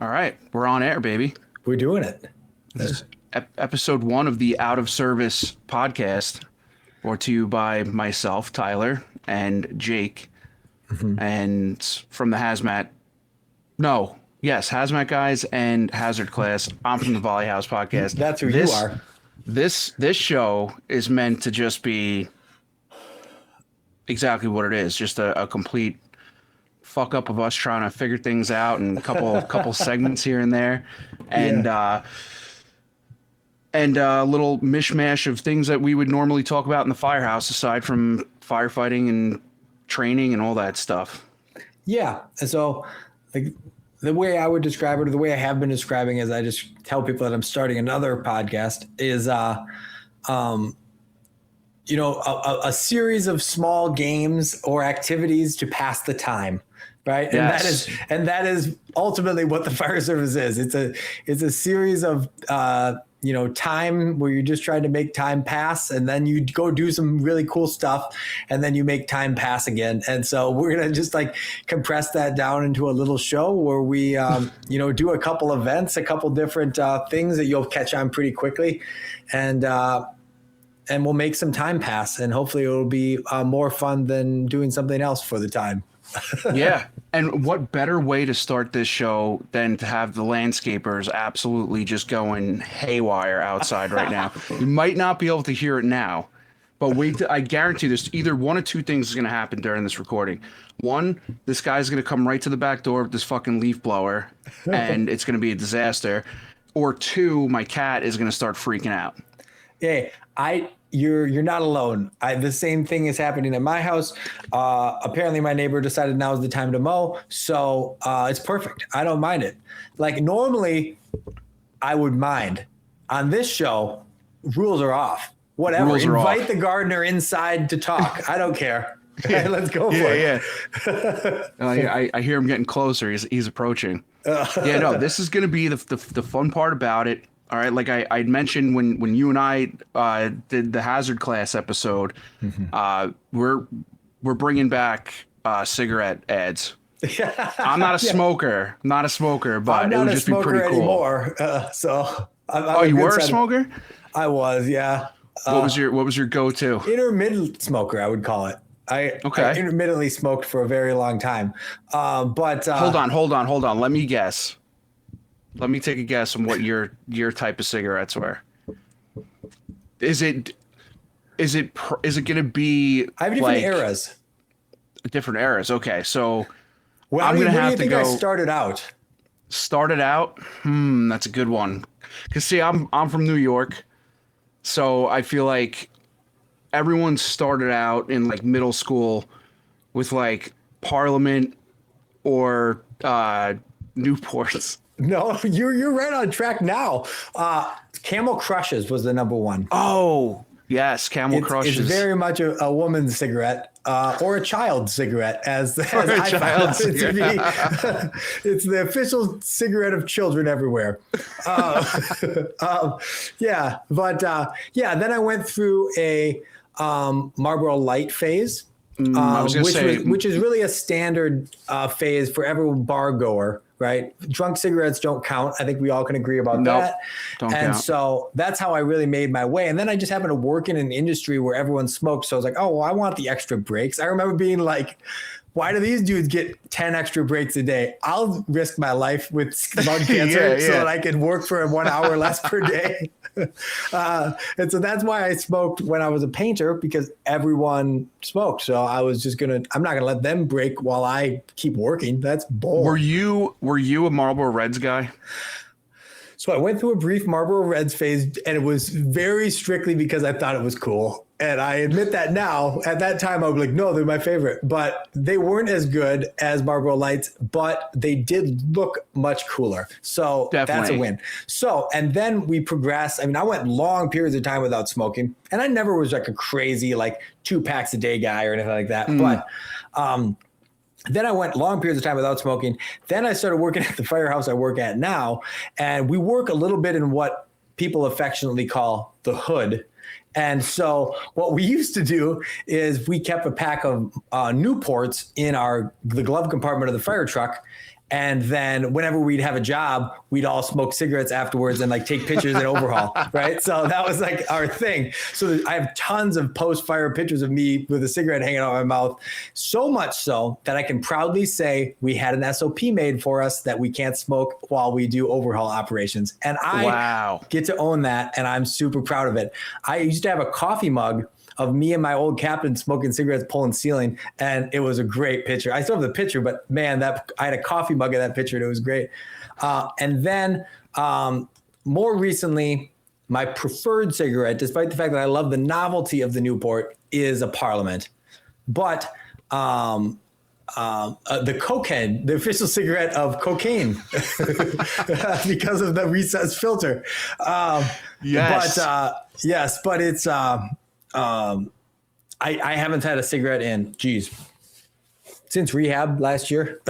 All right, we're on air, baby. We're doing it. This is episode 1 of the Out of Service podcast, brought to you by myself, Tyler, and Jake, and from the Hazmat Guys and Hazard Class. I'm from the Firehouse podcast. That's who you are. This show is meant to just be exactly what it is, just a complete fuck up of us trying to figure things out, and a couple segments here and there, and a little mishmash of things that we would normally talk about in the firehouse, aside from firefighting and training and all that stuff. Yeah. And so, like, the way I would describe it, or the way I have been describing, as I just tell people that I'm starting another podcast, is a series of small games or activities to pass the time. Right. Yes. And that is ultimately what the fire service is. It's a series of, time where you're just trying to make time pass, and then you go do some really cool stuff, and then you make time pass again. And so we're going to just compress that down into a little show where we, do a couple events, a couple different things that you'll catch on pretty quickly. And we'll make some time pass, and hopefully it'll be more fun than doing something else for the time. Yeah. And what better way to start this show than to have the landscapers absolutely just going haywire outside right now. You might not be able to hear it now, but I guarantee there's either one of two things is going to happen during this recording. One, this guy's going to come right to the back door with this fucking leaf blower, and it's going to be a disaster. Or two, my cat is going to start freaking out. Hey, you're not alone. The same thing is happening at my house. Apparently my neighbor decided now is the time to mow. So it's perfect. I don't mind it. Like, normally I would mind. On this show, rules are off. Whatever. Invite the gardener inside to talk. I don't care. Yeah. Let's go for it. Yeah. I hear him getting closer. He's approaching. This is going to be the fun part about it. All right, like I'd mentioned when you and I did the Hazard Class episode, we're bringing back cigarette ads. I'm not a smoker, but it would just be pretty cool. Anymore, you were a smoker? I was, yeah. What was your go-to? Intermittent smoker, I would call it. I intermittently smoked for a very long time, but hold on. Let me guess. Let me take a guess on what your type of cigarettes were. Is it going to be? I have different eras. Different eras. Okay, so I'm going to have to go. I started out. Started out. That's a good one. Cause see, I'm from New York, so I feel like everyone started out in like middle school with like Parliament or Newports. No, you're right on track now. Camel Crushes was the number one. Oh, yes, Camel Crushes. It's very much a woman's cigarette or a child's cigarette, as I found it to be. It's the official cigarette of children everywhere. Then I went through a Marlboro Light phase, which is really a standard phase for every bar goer. Right. Drunk cigarettes don't count. I think we all can agree about that. Don't count. So that's how I really made my way. And then I just happened to work in an industry where everyone smoked. So I was like, oh, well, I want the extra breaks. I remember being like, why do these dudes get 10 extra breaks a day? I'll risk my life with lung cancer so that I can work for 1 hour less per day. And so that's why I smoked when I was a painter, because everyone smoked. So I was just I'm not going to let them break while I keep working. That's boring. Were you a Marlboro Reds guy? So I went through a brief Marlboro Reds phase, and it was very strictly because I thought it was cool. And I admit that now. At that time, I was like, no, they're my favorite. But they weren't as good as Marlboro Lights, but they did look much cooler. So That's a win. So, and then we progressed. I mean, I went long periods of time without smoking, and I never was like a crazy, 2 packs a day guy or anything like that. But then I went long periods of time without smoking. Then I started working at the firehouse I work at now. And we work a little bit in what people affectionately call the hood. And so what we used to do is we kept a pack of Newports in the glove compartment of the fire truck. And then whenever we'd have a job, we'd all smoke cigarettes afterwards and like take pictures and overhaul. Right. So that was like our thing. So I have tons of post-fire pictures of me with a cigarette hanging out of my mouth. So much so that I can proudly say we had an SOP made for us that we can't smoke while we do overhaul operations. And I get to own that. And I'm super proud of it. I used to have a coffee mug of me and my old captain smoking cigarettes, pulling ceiling. And it was a great picture. I still have the picture, but man, I had a coffee mug of that picture and it was great. And then more recently, my preferred cigarette, despite the fact that I love the novelty of the Newport, is a Parliament. But the Cokehead, the official cigarette of cocaine, because of the recessed filter. Yes. But it's... I haven't had a cigarette in, since rehab last year,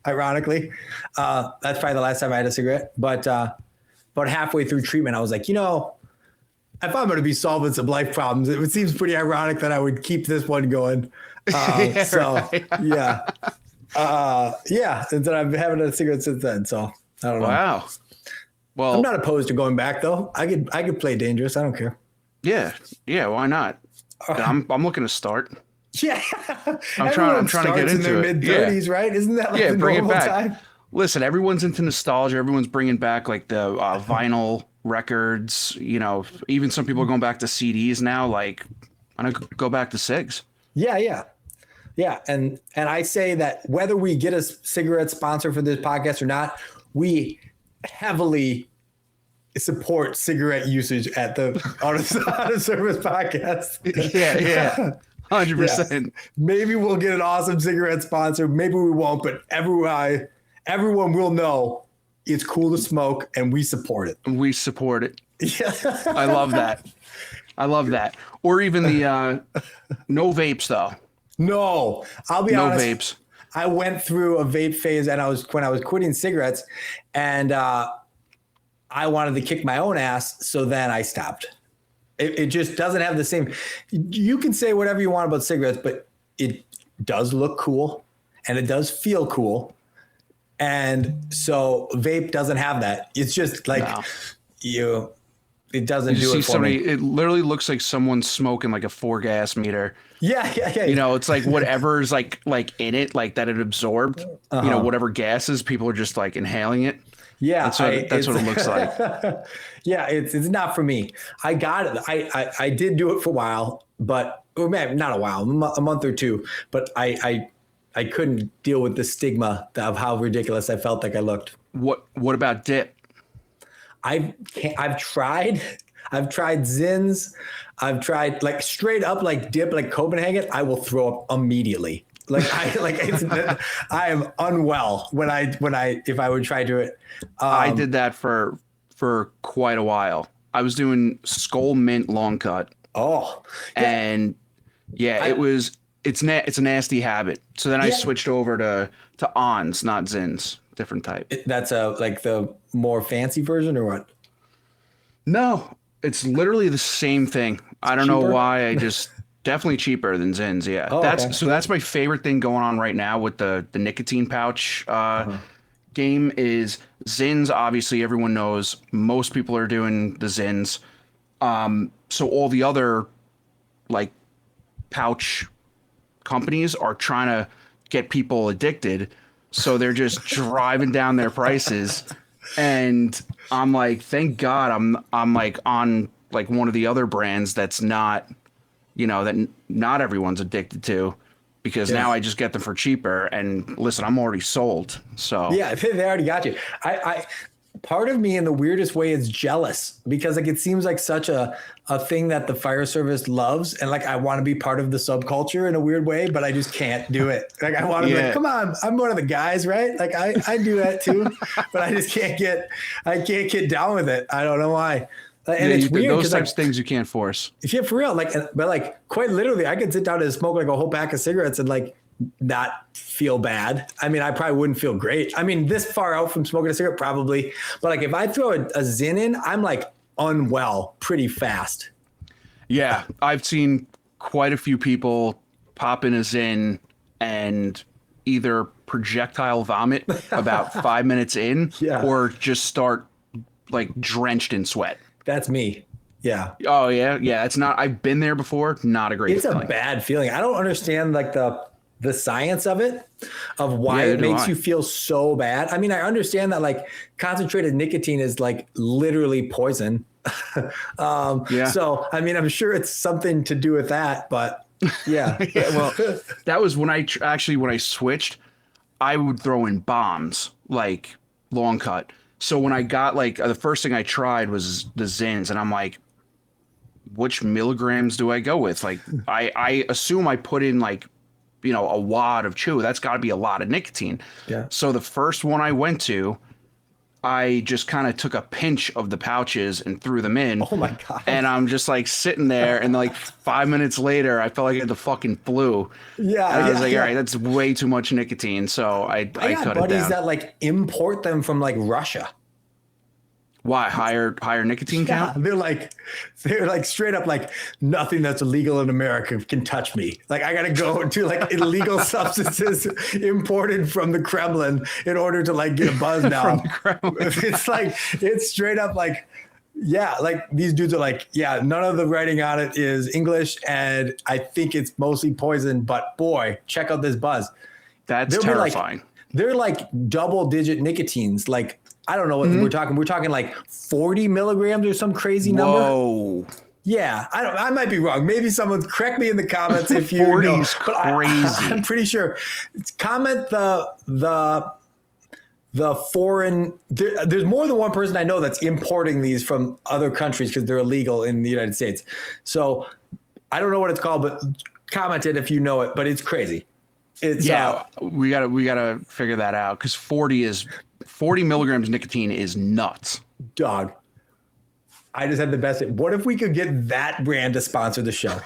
ironically. That's probably the last time I had a cigarette. But about halfway through treatment, I was like, if I'm going to be solving some life problems, it seems pretty ironic that I would keep this one going. And then I've been having a cigarette since then. So I don't know. Wow. Well, I'm not opposed to going back though. I could play dangerous. I don't care. Yeah. Why not? I'm looking to start. Yeah, I'm trying to get into it. Mid-30s, right? Isn't that like the bring normal it back. time? Listen, everyone's into nostalgia. Everyone's bringing back like the vinyl records. Even some people are going back to CDs now. Like, I'm gonna go back to cigs. Yeah. And I say that whether we get a cigarette sponsor for this podcast or not, we heavily support cigarette usage at the Out of Service podcast. Yeah. 100%. Maybe we'll get an awesome cigarette sponsor. Maybe we won't, but everyone will know it's cool to smoke and we support it. Yeah. I love that. Or even the no vapes though. No, I'll be honest. No vapes. I went through a vape phase when I was quitting cigarettes, and I wanted to kick my own ass. So then I stopped. It just doesn't have the same. You can say whatever you want about cigarettes, but it does look cool and it does feel cool. And so vape doesn't have that. It's just like it doesn't do it for me. It literally looks like someone's smoking like a 4-gas meter. Yeah. It's like whatever's like in it, like that it absorbed, whatever gases, people are just like inhaling it. Yeah. That's what it looks like. Yeah. It's not for me. I got it. I did do it for a while, but not a while, a month or two, but I couldn't deal with the stigma of how ridiculous I felt like I looked. What about dip? I've tried Zins. I've tried like straight up like dip, like Copenhagen. I will throw up immediately. I am unwell if I would try to it. I did that for quite a while. I was doing Skull Mint long cut. Oh, yeah. And it's a nasty habit. So then I switched over to Ons, not Zins, different type. That's like the more fancy version or what? No, it's literally the same thing. I don't know why. I just definitely cheaper than Zins. Yeah. Oh, that's my favorite thing going on right now with the nicotine pouch game is Zins. Obviously everyone knows most people are doing the Zins. So all the other like pouch companies are trying to get people addicted. So they're just driving down their prices. And I'm like, thank God I'm like on like one of the other brands that's not, that not everyone's addicted to, because now I just get them for cheaper. And listen, I'm already sold. So yeah, they already got you. I part of me in the weirdest way is jealous because like it seems like such a thing that the fire service loves, and like I want to be part of the subculture in a weird way, but I just can't do it. Like I want to be like, come on, I'm one of the guys, right? Like I do that too, but I just can't get down with it. I don't know why. And it's weird. Those types of things you can't force. Yeah, for real. But like quite literally, I could sit down and smoke like a whole pack of cigarettes and like not feel bad. I mean, I probably wouldn't feel great. I mean, this far out from smoking a cigarette, probably. But like if I throw a Zin in, I'm like unwell pretty fast. Yeah, I've seen quite a few people pop in a Zin and either projectile vomit about 5 minutes in, Yeah. or just start like drenched in sweat. That's me. Yeah. Oh yeah, yeah. It's not. I've been there before. Not a great It's feeling. a bad feeling. I don't understand like the science of it, of why Neither it do makes I. you feel so bad. I mean, I understand that like concentrated nicotine is like literally poison. Yeah. So, I mean, I'm sure it's something to do with that, but yeah. Yeah. Well, that was when actually when I switched, I would throw in bombs like long cut. So when I got like the first thing I tried was the Zins, and I'm like, which milligrams do I go with? Like I assume I put in like, a wad of chew. That's got to be a lot of nicotine. Yeah. So the first one I went to, I just kind of took a pinch of the pouches and threw them in. Oh my God. And I'm just like sitting there, and like 5 minutes later, I felt like I had the fucking flu. Yeah. And I was yeah, like, yeah. all right, that's way too much nicotine. So I I got cut it buddies down. that like import them from like Russia. Why? Higher nicotine Yeah, count? they're like straight up like nothing that's illegal in America can touch me. Like I gotta go to like illegal substances imported from the Kremlin in order to like get a buzz now. It's straight up like, yeah, like these dudes are like, yeah, none of the writing on it is English, and I think it's mostly poison, but boy, check out this buzz. That's They'll be like- terrifying. They're like double digit nicotines. Like, I don't know what we're talking. We're talking like 40 milligrams or some crazy number. Whoa. Yeah, I might be wrong. Maybe someone correct me in the comments if you 40 know. is But crazy. I'm pretty sure. Comment the foreign. There's more than one person I know that's importing these from other countries because they're illegal in the United States. So I don't know what it's called, but comment it if you know it. But it's crazy. It's Yeah, we gotta figure that out, because 40 milligrams nicotine is nuts. dog. I just had the best. What if we could get that brand to sponsor the show?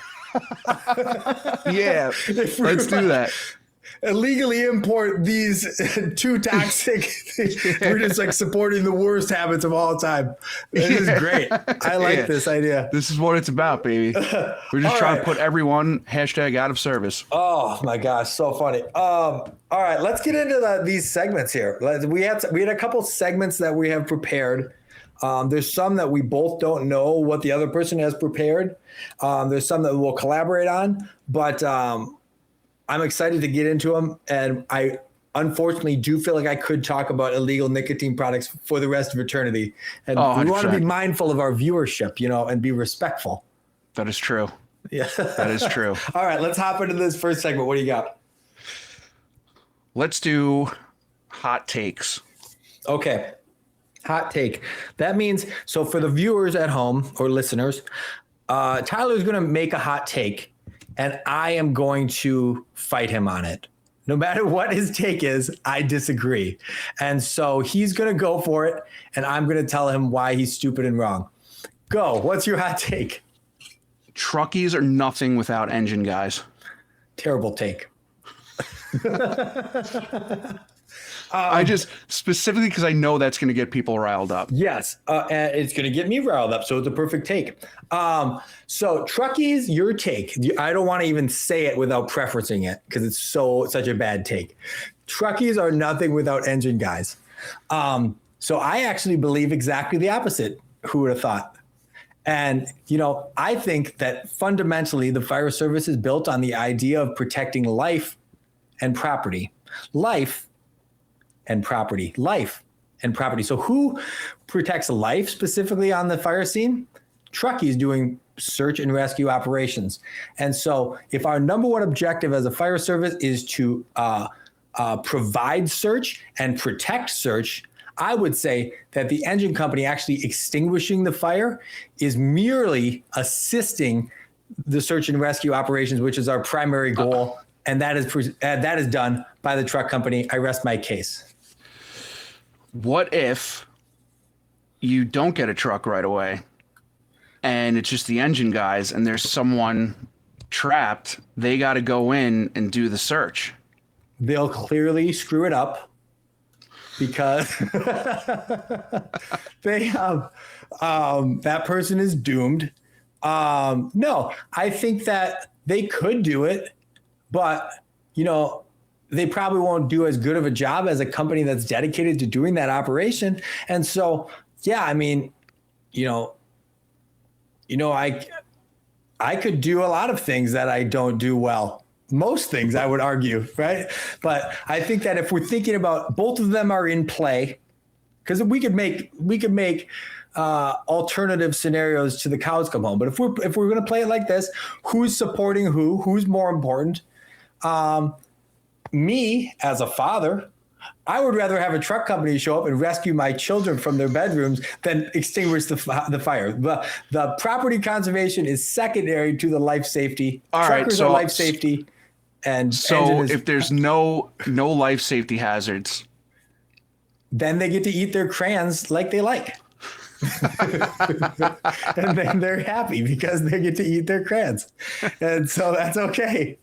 Yeah, let's do that. Illegally import these too toxic. We're just like supporting the worst habits of all time. This is great. I like Yeah. this idea. This is what it's about, baby. We're just All trying right. to put everyone #out of service. Oh my gosh, so funny. All right, let's get into these segments here. We had a couple segments that we have prepared. There's some that we both don't know what the other person has prepared. There's some that we'll collaborate on, but I'm excited to get into them. And I unfortunately do feel like I could talk about illegal nicotine products for the rest of eternity. And Oh, we want to be 100%. mindful of our viewership, and be respectful. That is true. Yeah. That is true. All right, let's hop into this first segment. What do you got? Let's do hot takes. Okay. Hot take. That means, so for the viewers at home or listeners, Tyler's going to make a hot take, and I am going to fight him on it. No matter what his take is, I disagree. And so he's going to go for it, and I'm going to tell him why he's stupid and wrong. Go. What's your hot take? Truckies are nothing without engine guys. Terrible take. I just specifically because I know that's going to get people riled up. Yes, and it's going to get me riled up, so it's a perfect take. So Truckies, your take. I don't want to even say it without preferencing it because it's such a bad take. Truckies are nothing without engine guys. So I actually believe exactly the opposite. Who would have thought? And, I think that fundamentally the fire service is built on the idea of protecting life and property. Life and property. So who protects life specifically on the fire scene? Truckies doing search and rescue operations. And so if our number one objective as a fire service is to provide search and protect search, I would say that the engine company actually extinguishing the fire is merely assisting the search and rescue operations, which is our primary goal. And that is done by the truck company. I rest my case. What if you don't get a truck right away and it's just the engine guys and there's someone trapped? They got to go in and do the search. They'll clearly screw it up because they have that person is doomed. No, I think that they could do it, but they probably won't do as good of a job as a company that's dedicated to doing that operation. And so, yeah, I mean, you know, I could do a lot of things that I don't do well. Most things, I would argue, right? But I think that if we're thinking about both of them are in play, because we could make alternative scenarios to the cows come home. But if we're going to play it like this, who's supporting who? Who's more important? Me as a father, I would rather have a truck company show up and rescue my children from their bedrooms than extinguish the fire. The property conservation is secondary to the life safety. Truckers are life safety. And so if there's no life safety hazards, then they get to eat their crayons like they like. And then they're happy because they get to eat their crayons. And so that's okay.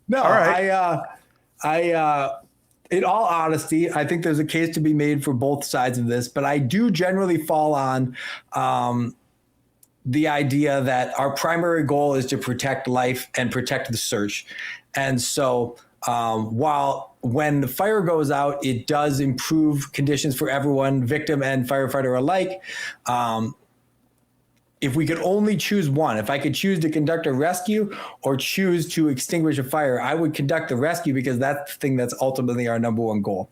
No, all right. I in all honesty, I think there's a case to be made for both sides of this, but I do generally fall on the idea that our primary goal is to protect life and protect the search. And so while when the fire goes out, it does improve conditions for everyone, victim and firefighter alike. If we could only choose one, if I could choose to conduct a rescue or choose to extinguish a fire, I would conduct the rescue because that's the thing that's ultimately our number one goal.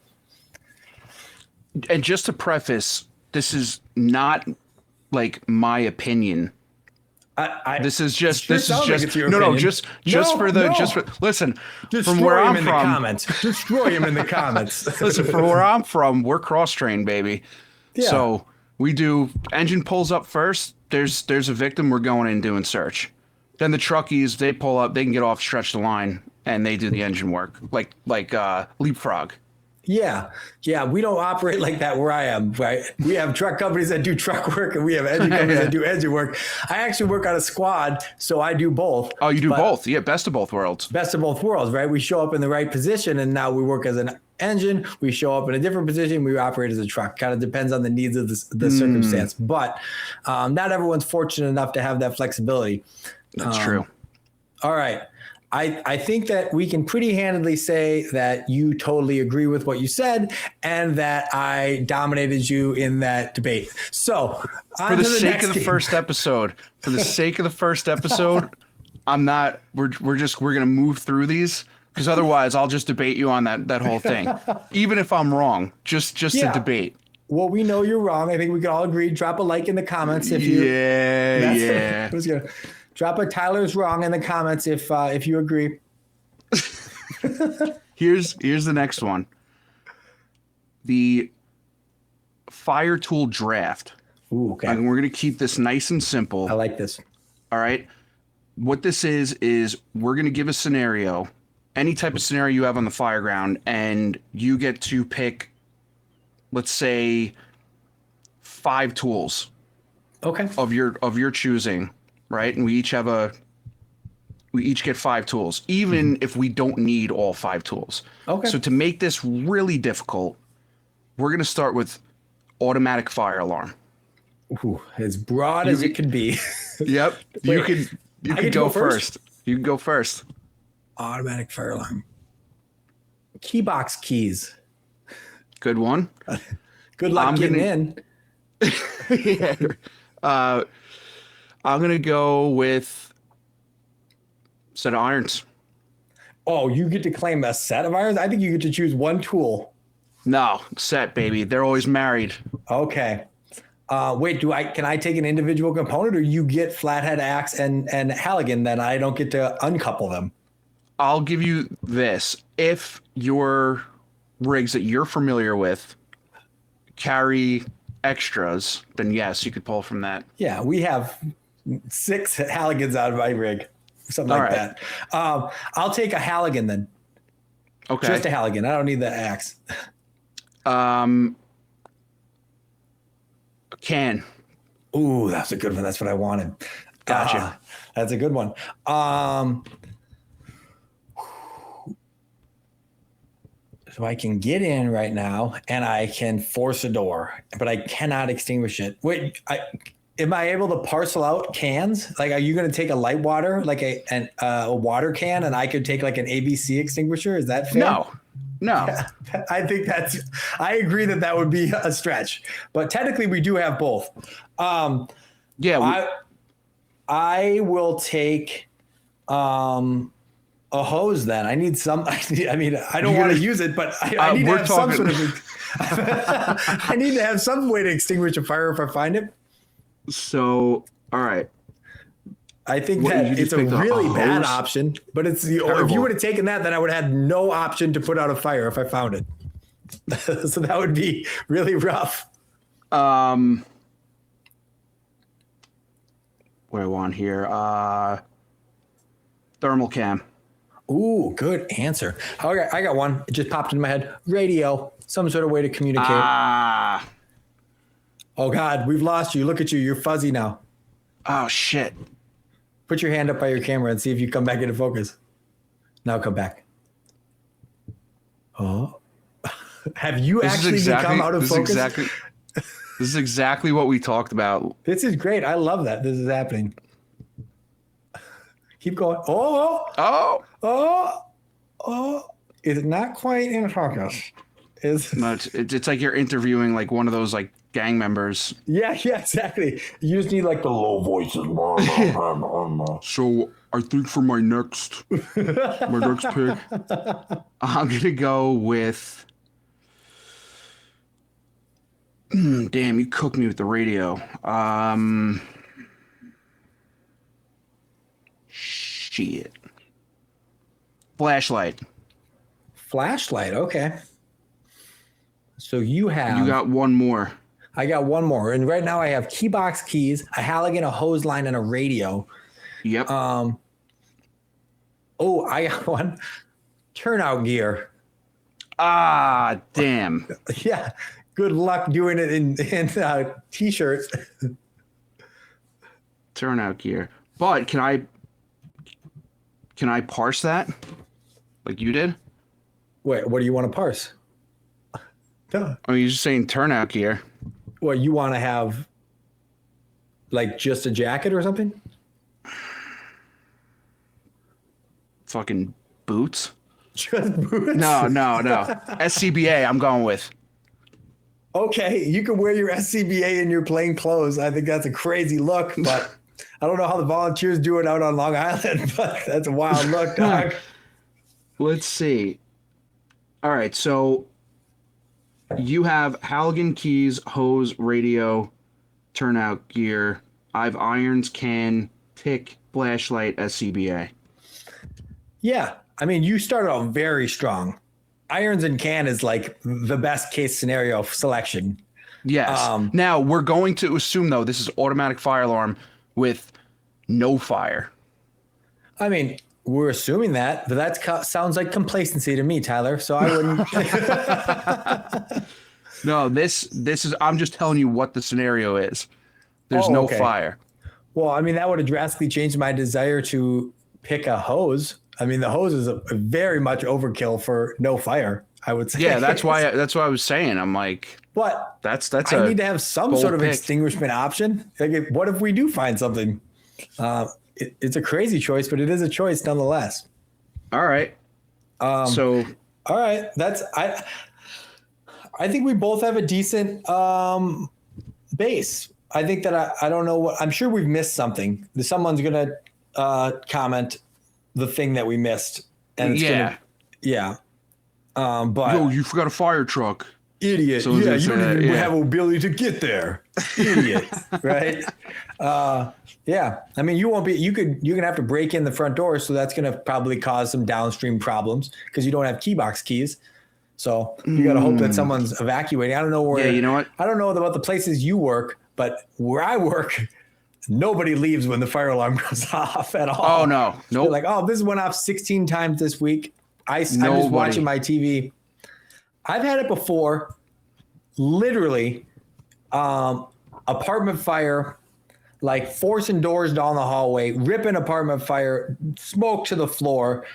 And just to preface, this is not like my opinion. Listen, Destroy where I'm him in from, the comments. Destroy him in the comments. Listen, from where I'm from, we're cross-trained, baby. Yeah. So we do engine pulls up first. There's a victim. We're going in and doing search. Then the truckies, they pull up. They can get off, stretch the line, and they do the engine work like leapfrog. Yeah. We don't operate like that where I am, right? We have truck companies that do truck work and we have engine companies that do engine work. I actually work on a squad, so I do both. Oh, you do both. Yeah, best of both worlds. Best of both worlds, right? We show up in the right position and now we work as an engine. We show up in a different position. We operate as a truck. Kind of depends on the needs of the circumstance. But not everyone's fortunate enough to have that flexibility. That's true. All right. I think that we can pretty handedly say that you totally agree with what you said and that I dominated you in that debate. So for the sake of the first episode, we're going to move through these because otherwise I'll just debate you on that whole thing. Even if I'm wrong, just to debate. Well, we know you're wrong. I think we can all agree. Drop a like in the comments if you. Yeah. Drop a Tyler's wrong in the comments if you agree. Here's the next one. The fire tool draft. Ooh, okay. And we're going to keep this nice and simple. I like this. All right. What this is we're going to give a scenario, any type of scenario you have on the fire ground, and you get to pick, let's say, 5 tools. Okay. Of your choosing. Right. And we each get 5 tools, even if we don't need all 5 tools. Okay. So to make this really difficult, we're going to start with automatic fire alarm. Ooh, as broad as it could be. Yep. You can go first. You can go first. Automatic fire alarm. Key box keys. Good one. Good luck getting in. Yeah. I'm going to go with a set of irons. Oh, you get to claim a set of irons? I think you get to choose one tool. No, set, baby. They're always married. Okay. Wait, can I take an individual component or you get flathead axe and Halligan, then I don't get to uncouple them? I'll give you this. If your rigs that you're familiar with carry extras, then yes, you could pull from that. Yeah, we have 6 Halligans out of my rig, something like that. I'll take a Halligan then. Okay. Just a Halligan. I don't need the axe. Can. Ooh, that's a good one. That's what I wanted. Gotcha. That's a good one. So I can get in right now and I can force a door, but I cannot extinguish it. Wait, am I able to parcel out cans? Like, are you going to take a light water, like a water can, and I could take like an ABC extinguisher? Is that fair? No. I think I agree that would be a stretch, but technically we do have both. Yeah. I will take a hose then. I need some. I mean, I don't want to use it, but I need to have some sort of. I need to have some way to extinguish a fire if I find it. So, all right. I think that it's a really bad option, but it's Terrible. If you would have taken that, then I would have had no option to put out a fire if I found it. So that would be really rough. What do I want here? Thermal cam. Ooh, good answer. Okay, I got one. It just popped in my head. Radio, some sort of way to communicate. Oh God, we've lost you. Look at you. You're fuzzy now. Oh shit. Put your hand up by your camera and see if you come back into focus. Now come back. Oh, have you actually become out of focus? This is exactly what we talked about. This is great. I love that this is happening. Keep going. Oh. It's not quite in focus. It's like you're interviewing like one of those like gang members. Yeah, exactly. You just need like the low voices. So I think for my next pick, I'm gonna go with. Damn, you cooked me with the radio. Shit. Flashlight. Okay. So you got one more. I got one more. And right now I have key box keys, a Halligan, a hose line, and a radio. Yep. I got one. Turnout gear. Ah, damn. Yeah. Good luck doing it in t-shirts. Turnout gear. But can I parse that? Like you did? Wait, what do you want to parse? I mean, you're just saying turnout gear. What, you want to have like just a jacket or something? Fucking boots? Just boots? No. SCBA, I'm going with. Okay, you can wear your SCBA in your plain clothes. I think that's a crazy look, but I don't know how the volunteers do it out on Long Island, but that's a wild look, dog. Let's see. All right, so you have Halligan keys, hose, radio, turnout gear. I have irons, can, pick, flashlight, SCBA. Yeah, I mean, you started out very strong. Irons and can is like the best case scenario selection. Yes. Now, we're going to assume, though, this is automatic fire alarm with no fire. I mean, we're assuming that, but that sounds like complacency to me, Tyler. So I wouldn't. No, this is. I'm just telling you what the scenario is. There's no fire. Well, I mean, that would have drastically changed my desire to pick a hose. I mean, the hose is a very much overkill for no fire, I would say. Yeah, that's why I was saying. I'm like, but that's I need to have some sort of extinguishment option. Like, what if we do find something? It's a crazy choice, but it is a choice nonetheless. All right. All right. I think we both have a decent base. I think that I don't know what. I'm sure we've missed something. Someone's gonna comment the thing that we missed, and it's but yo, you forgot a fire truck, idiot. So yeah, you don't even have ability to get there, idiot. Right? Yeah. I mean, you won't be. You're gonna have to break in the front door, so that's gonna probably cause some downstream problems because you don't have key box keys. So you got to hope that someone's evacuating. I don't know where. Yeah, you know what? I don't know about the places you work, but where I work, nobody leaves when the fire alarm goes off at all. Oh no, no. Nope. Like, oh, this went off 16 times this week. I'm just watching my TV. I've had it before. Literally, apartment fire, like forcing doors down the hallway, ripping apartment fire, smoke to the floor.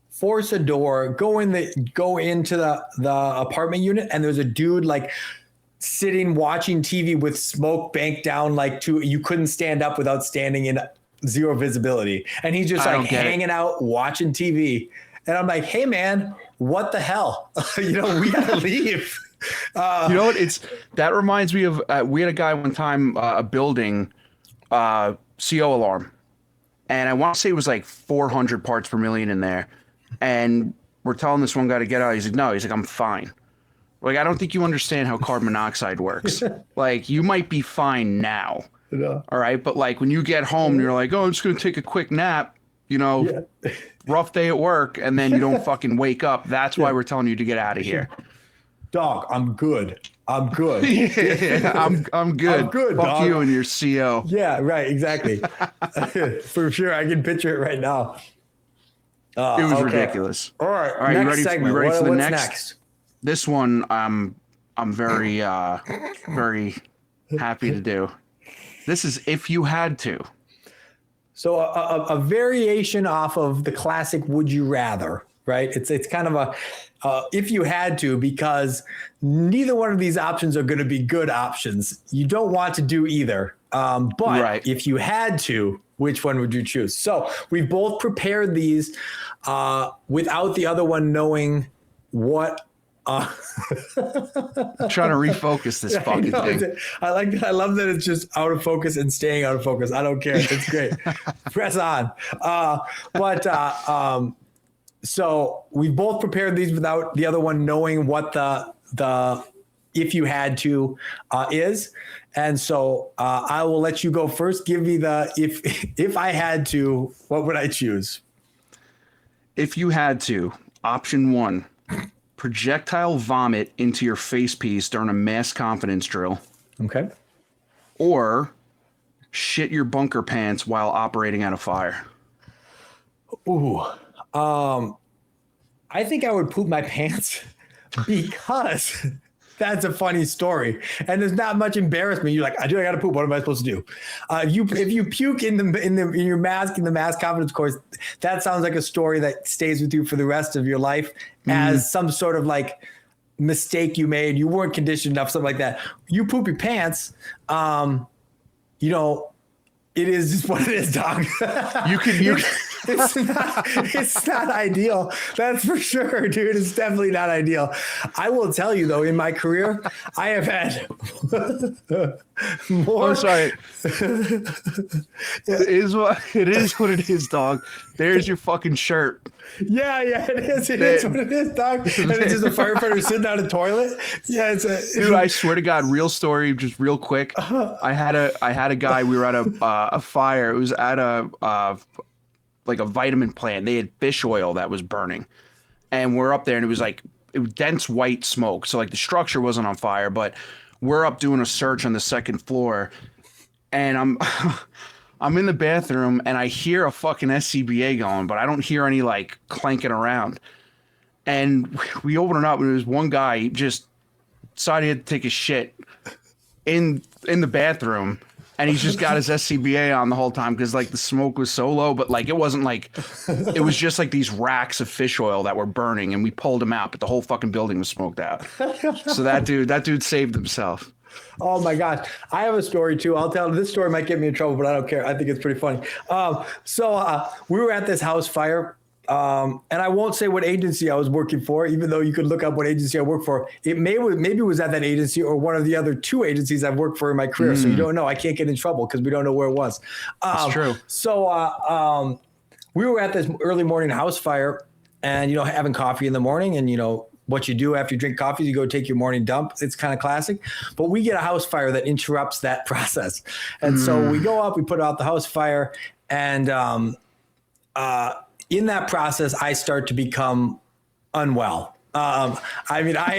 Force a door, go into the apartment unit, and there's a dude like sitting watching TV with smoke banked down you couldn't stand up without standing in zero visibility. And he's just like hanging out watching TV. And I'm like, hey man, what the hell? We gotta leave. You know what? That reminds me of we had a guy one time, a building CO alarm, and I want to say it was like 400 parts per million in there, and we're telling this one guy to get out. He's like, no. He's like, I'm fine. Like, I don't think you understand how carbon monoxide works. Like, you might be fine now, all right, but like when you get home, and you're like, oh, I'm just gonna take a quick nap. Rough day at work, and then you don't fucking wake up. That's why we're telling you to get out of here. Dog, I'm good. I'm good. I'm good. I'm good, Fuck dog. you and your CO. Yeah, right. Exactly. For sure. I can picture it right now. It was ridiculous. All right. All right. Next segment. You ready for the What's next? This one, I'm very, very happy to do. This is If You Had To. So a variation off of the classic Would You Rather, right? It's kind of a if you had to, because neither one of these options are going to be good options. You don't want to do either. But if you had to, which one would you choose? So we've both prepared these without the other one knowing what. I'm trying to refocus this fucking thing. I love that it's just out of focus and staying out of focus. I don't care. It's great. Press on. So we both prepared these without the other one knowing what the if you had to is. And so I will let you go first. Give me the if I had to, what would I choose? If you had to, option 1, projectile vomit into your face piece during a mass confidence drill. Okay. Or shit your bunker pants while operating at a fire. Ooh. I think I would poop my pants because that's a funny story, and there's not much embarrassment. You're like, I got to poop. What am I supposed to do? If you puke in your mask in the mass confidence course, that sounds like a story that stays with you for the rest of your life as some sort of like mistake you made. You weren't conditioned enough, something like that. You poop your pants. It is just what it is, dog. It's not ideal. That's for sure, dude. It's definitely not ideal. I will tell you though, in my career, I have had more. I'm sorry. It is what it is, dog. There's your fucking shirt. Yeah, it is. It is what it is, dog. And it's just a firefighter sitting on a toilet. Yeah, dude. I swear to God, real story, just real quick. I had a guy. We were at a fire. It was at like a vitamin plant. They had fish oil that was burning, and we're up there, and it was dense white smoke. So like the structure wasn't on fire, but we're up doing a search on the second floor, and I'm in the bathroom and I hear a fucking SCBA going, but I don't hear any like clanking around. And we open it up, and there was one guy just decided he had to take a shit in the bathroom. And he's just got his SCBA on the whole time because like the smoke was so low, but like it wasn't like it was just like these racks of fish oil that were burning, and we pulled him out, but the whole fucking building was smoked out. So that dude saved himself. Oh my gosh. I have a story too. I'll tell this story might get me in trouble, but I don't care. I think it's pretty funny. So we were at this house fire. And I won't say what agency I was working for, even though you could look up what agency I work for. It maybe it was at that agency or one of the other 2 agencies I've worked for in my career. So you don't know. I can't get in trouble because we don't know where it was. That's true. So we were at this early morning house fire, and having coffee in the morning, and what you do after you drink coffee is you go take your morning dump. It's kind of classic, but we get a house fire that interrupts that process. And so we go up, we put out the house fire, and in that process, I start to become unwell. I mean, I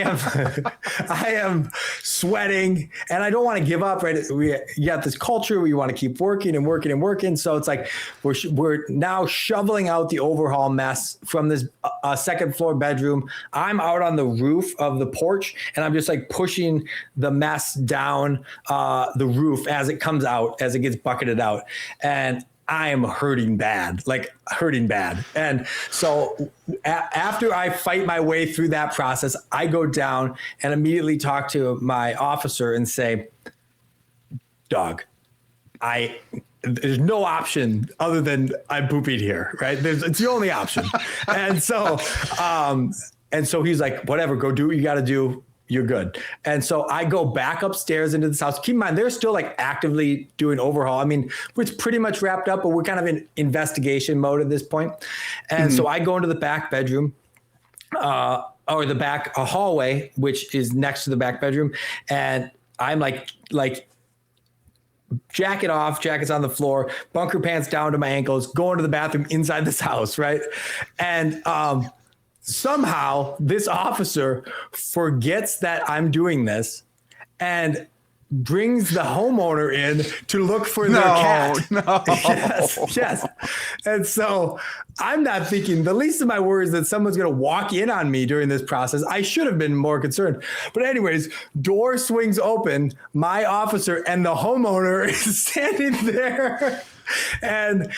am sweating, and I don't want to give up. Right? You got this culture where you want to keep working and working and working. So it's like we're now shoveling out the overhaul mess from this second floor bedroom. I'm out on the roof of the porch, and I'm just like pushing the mess down the roof as it comes out, as it gets bucketed out, and I am hurting bad, like hurting bad. And so after I fight my way through that process, I go down and immediately talk to my officer and say, dog, there's no option other than I'm pooping here, right? It's the only option. And so he's like, whatever, go do what you got to do. You're good. And so I go back upstairs into this house. Keep in mind, they're still like actively doing overhaul. I mean, it's pretty much wrapped up, but we're kind of in investigation mode at this point. And so I go into the back bedroom, or the back hallway, which is next to the back bedroom. And I'm like jacket off, jacket's on the floor, bunker pants down to my ankles, going to the bathroom inside this house. Right. And, somehow this officer forgets that I'm doing this and brings the homeowner in to look for their cat. No. Yes. And so I'm not thinking, the least of my worries that someone's going to walk in on me during this process. I should have been more concerned. But anyways, door swings open, my officer and the homeowner is standing there. And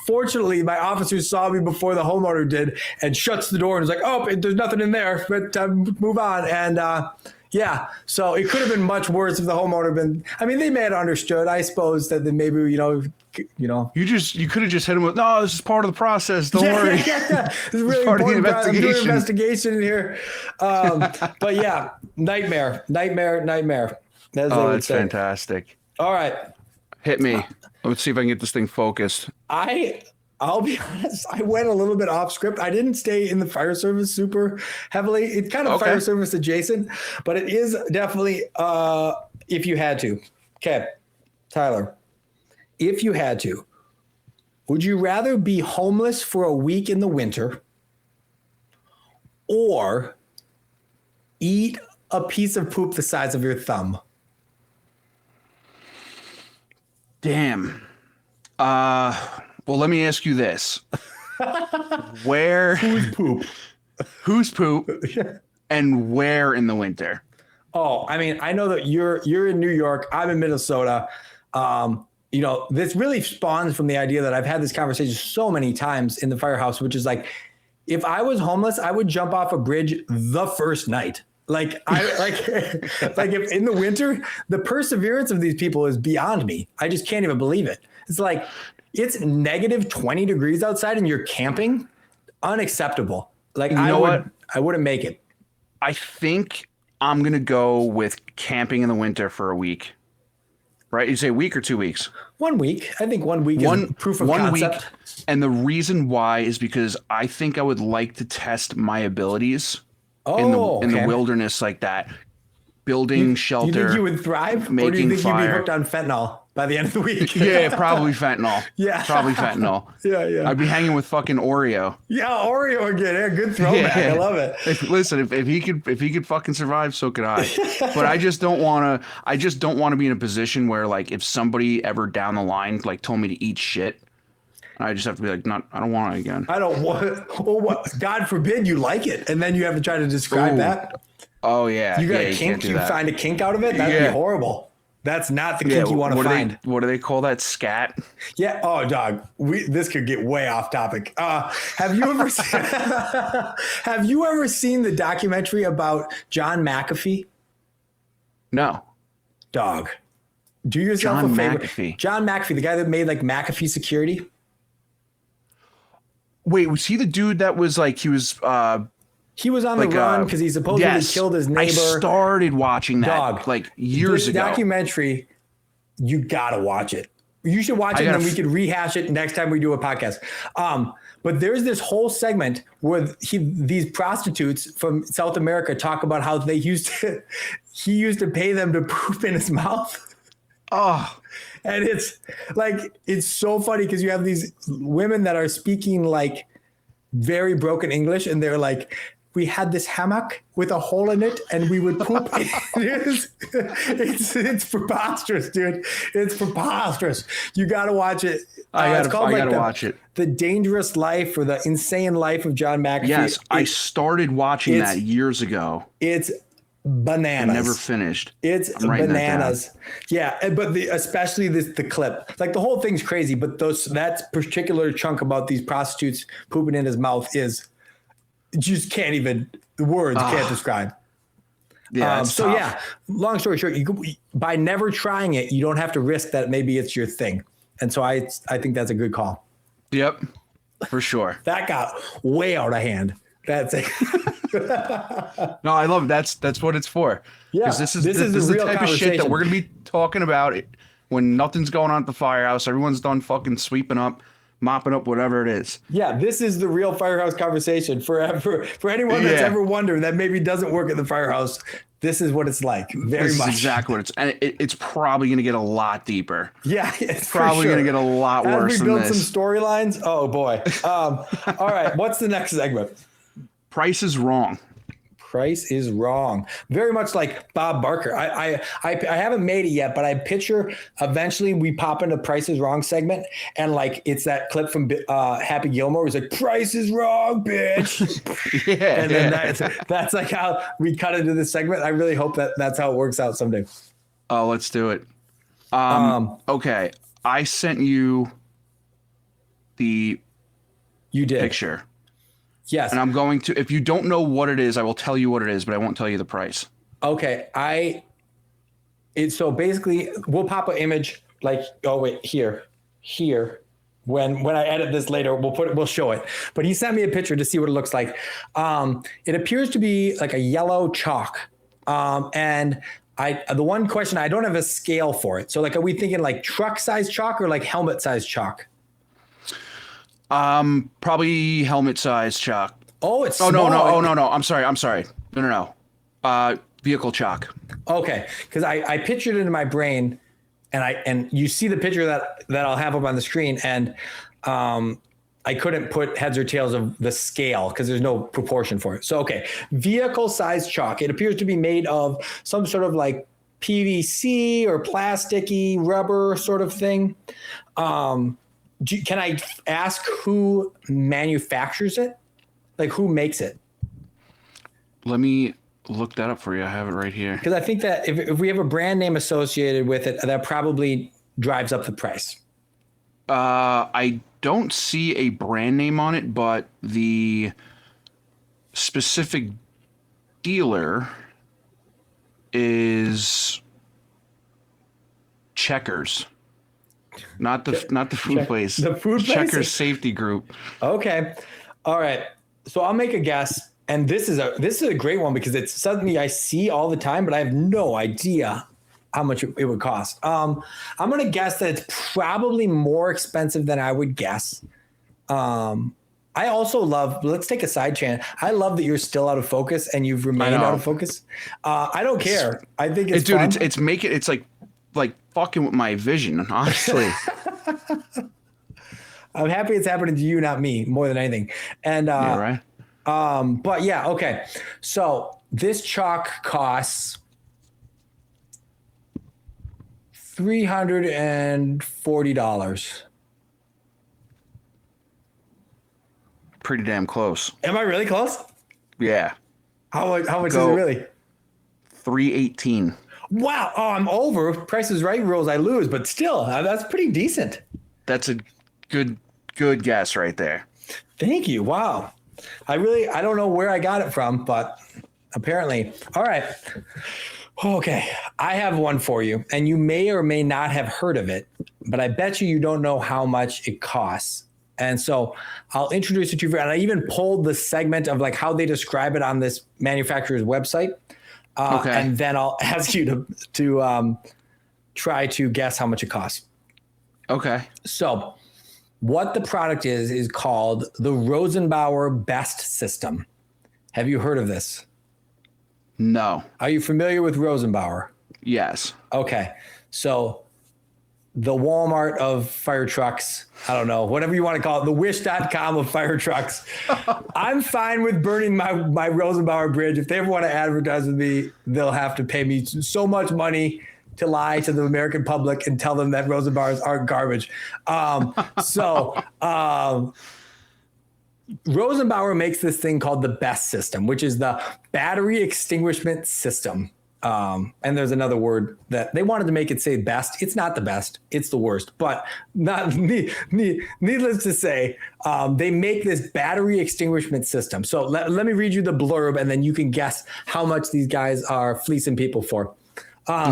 fortunately, my officer saw me before the homeowner did and shuts the door and is like, oh, there's nothing in there, but move on. And yeah, so it could have been much worse if the homeowner been. I mean, they may have understood, I suppose, that then maybe you could have just hit him with, no, this is part of the process. Don't worry. Yeah. This is really part important. of the investigation. I'm doing investigation in here. But yeah, nightmare. That's fantastic. All right. Hit me. Let's see if I can get this thing focused. I'll be honest, I went a little bit off script. I didn't stay in the fire service super heavily. It's kind of fire service adjacent, but it is definitely if you had to. Okay, Tyler, if you had to, would you rather be homeless for a week in the winter or eat a piece of poop the size of your thumb? Damn. Well, let me ask you this. Who's poop? And where in the winter? Oh, I mean, I know that you're in New York. I'm in Minnesota. This really spawns from the idea that I've had this conversation so many times in the firehouse, which is like, if I was homeless, I would jump off a bridge the first night. Like if in the winter, the perseverance of these people is beyond me. I just can't even believe it. It's like, it's negative 20 degrees outside and you're camping. Unacceptable. Like, I wouldn't make it. I think I'm going to go with camping in the winter for a week. Right? You say a week or 2 weeks? 1 week. I think 1 week is proof of concept. Week. And the reason why is because I think I would like to test my abilities in the wilderness like that. Building shelter. You think you would thrive? Or do you think you'd be hooked on fentanyl by the end of the week? Yeah, probably fentanyl. Yeah. Probably fentanyl. Yeah. I'd be hanging with fucking Oreo. Yeah, Oreo again. Yeah, good throwback. Yeah. I love it. If he could fucking survive, so could I. But I just don't want to be in a position where, like, if somebody ever down the line like told me to eat shit, I just have to be like, I don't want it again. I don't want. Well, what? God forbid you like it, and then you have to try to describe that. Oh yeah, you got a kink. You find a kink out of it. That'd be horrible. That's not the kink you want to find. What do they call that? Scat? Yeah. Oh, dog. This could get way off topic. Have you ever seen the documentary about John McAfee? No. Dog. Do yourself a favor. McAfee. John McAfee, the guy that made like McAfee Security. Wait, was he the dude that was like he was on the run because he supposedly killed his neighbor. I started watching that like years ago. Documentary, you gotta watch it. You should watch it, and then we could rehash it next time we do a podcast. But there's this whole segment where these prostitutes from South America talk about how he used to pay them to poop in his mouth. Oh. And it's so funny because you have these women that are speaking like very broken English, and they're like, we had this hammock with a hole in it and we would poop. It's preposterous, dude. It's preposterous. You got to watch it. I gotta watch it. The Dangerous Life or the Insane Life of John McAfee. Yes, I started watching that years ago. It's bananas. I never finished. It's I'm writing that down. bananas. Yeah, but especially the clip. Like the whole thing's crazy, but that particular chunk about these prostitutes pooping in his mouth is just can't even, the words can't describe. Yeah. So tough. yeah, long story short, by never trying it, you don't have to risk that maybe it's your thing. And so I think that's a good call. Yep. For sure. That got way out of hand. That's it. No, I love it. That's what it's for. Yeah, This is this is a the real type of shit that conversation. we're gonna be talking about when nothing's going on at the firehouse. Everyone's done fucking sweeping up, mopping up, whatever it is. Yeah, this is the real firehouse conversation for anyone that's ever wondered that maybe doesn't work at the firehouse. This is what it's like. Very This much. is exactly what it's, and it's probably gonna get a lot deeper. Yeah, it's Probably for sure. gonna get a lot worse As we than build this. some storylines. Oh boy. All right. What's the next segment? Price is wrong. Price is wrong. Very much like Bob Barker. I haven't made it yet, but I picture eventually we pop into Price is Wrong segment, and like it's that clip from Happy Gilmore. He's like, "Price is wrong, bitch." Yeah. And then that's like how we cut into this segment. I really hope that's how it works out someday. Oh, let's do it. Okay. I sent you the You did. picture. Yes. And I'm going to, if you don't know what it is, I will tell you what it is, but I won't tell you the price. Okay. So basically we'll pop an image like, oh wait, here. When I edit this later, we'll show it. But he sent me a picture to see what it looks like. It appears to be like a yellow chalk. And the one question, I don't have a scale for it. So like, are we thinking like truck size chalk or like helmet size chalk? Probably helmet size chalk. Oh, it's Oh, small. no. I'm sorry. No. Vehicle chalk. Okay, because I pictured it in my brain, and you see the picture that I'll have up on the screen, and I couldn't put heads or tails of the scale because there's no proportion for it. So okay, vehicle size chalk. It appears to be made of some sort of like PVC or plasticky rubber sort of thing. Can I ask who manufactures it? Like who makes it? Let me look that up for you. I have it right here. Because I think that if we have a brand name associated with it, that probably drives up the price. I don't see a brand name on it, but the specific dealer is Checkers. Not the food place. The food place? Checkers Safety Group. Okay. All right. So I'll make a guess. And this is a great one because it's something I see all the time, but I have no idea how much it would cost. I'm going to guess that it's probably more expensive than I would guess. I also love, let's take a side channel. I love that you're still out of focus and you've remained out of focus. I don't care. I think it's fun. It's like fucking with my vision, honestly. I'm happy it's happening to you, not me, more than anything. And Yeah, right. but yeah, okay. So this chalk costs $340. Pretty damn close. Am I really close? Yeah. How much is it really? $318. Wow. Oh, I'm over. Price is Right rules, I lose, but still, that's pretty decent. That's a good guess right there. Thank you. Wow. I don't know where I got it from, but apparently. All right. Okay. I have one for you, and you may or may not have heard of it, but I bet you don't know how much it costs. And so I'll introduce it to you. And I even pulled the segment of like how they describe it on this manufacturer's website. Okay. And then I'll ask you to try to guess how much it costs. Okay. So what the product is called the Rosenbauer Best System. Have you heard of this? No. Are you familiar with Rosenbauer? Yes. Okay. So the Walmart of fire trucks, I don't know, whatever you want to call it, the wish.com of fire trucks. I'm fine with burning my Rosenbauer bridge. If they ever want to advertise with me, they'll have to pay me so much money to lie to the American public and tell them that Rosenbauers aren't garbage. Rosenbauer makes this thing called the BEST system, which is the battery extinguishment system. And there's another word that they wanted to make it say best. It's not the best. It's the worst. But needless to say, they make this battery extinguishment system. So let me read you the blurb, and then you can guess how much these guys are fleecing people for. The